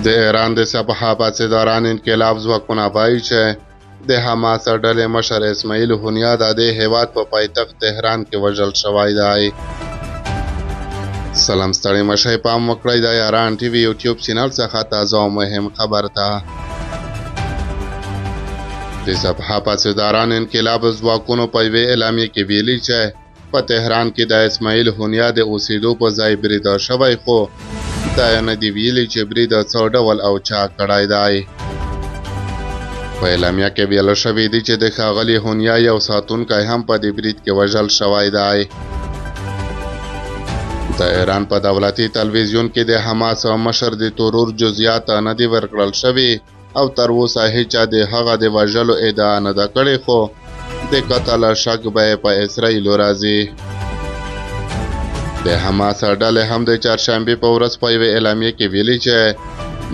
د ایران د سپاه پاسداران انقلاب ځواکونه وایي چې د حماس ډلې مشر اسماعیل هونیا د دې هیواد په پایتخت تهران کې وژل شوی دی. سلام ستړي مشئ پام وکړئ د ایران ټي وي یوټیوب چینل څخه تازه او مهم خبر ته. د سپاه پاسداران انقلاب ځواکونو په یوې اعلامیې کې ویلي چې په تهران کې د اسماعیل هونیا د اوسېدو په ځای برید شوی، خو دا نه دی ویلي چې برید څه ډول او چا کړی دی. په اعلامیه کې ویل شوي دي چې د ښاغلي هونیا یو ساتونکی هم په دې برید کې وژل شوی دی. د ایران په دولتي تلویزیون کې د حماس مشر د ترور جزئیات نه دي ورکړل شوي او تر اوسه هیچا د هغه د وژلو ادعا نه ده کړې، خو د قتل شک به په اسرائیلو راځي. د حماس ډلې هم د چهارشنبې په ورځ په یوې اعلامیې کې ویلي چې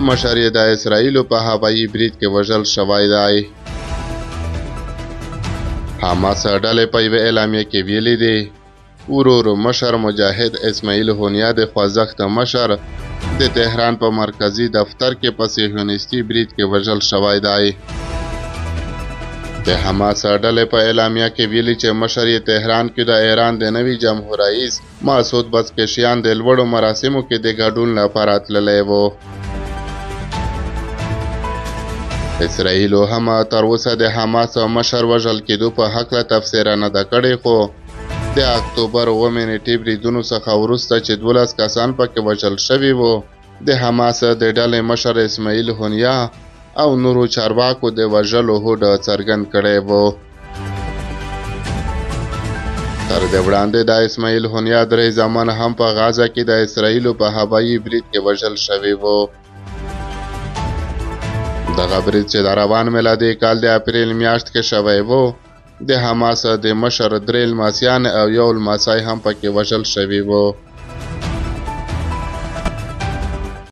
مشر یې د اسرائیلو په هوایي برید کې وژل شوی دی. حماس ډلې په یوې اعلامیې کې ویلي دي ورور مشر مجاهد اسماعیل هونیا د خوځښت مشر د تهران په مرکزی دفتر کې په صهیونیستي برید کې وژل شوی دی. د حماس ډلې په اعلامیه کې ویلي چې مشر یې تهران کې د ایران د نوي جمهور رئیس مسعود پزشکیان د لوړو مراسمو کې د ګډون لپاره تللی و. اسرائیلو هم تر اوسه د حماس مشر وژل کېدو په هکله تفسیر نه ده کړې، خو د اکتوبر 9 نیټې بریدونو څخه وروسته چې 12 کسان پکې وژل شوي وو، د حماس د ډلې مشر اسماعیل هونیا او نورو چارواکو د وژلو هوډ څرګند کړی و. تر دې وړاندې د اسماعیل هونیا 3 زامن هم په غزه کې د اسرائیلو په هوایي برید کې وژل شوي وو. دغه برید چې د روان میلادي کال د اپریل میاشت کې شوی و، د حماس د مشر 3 لمسیان او 1 لمسی هم پکې وژل شوي وو.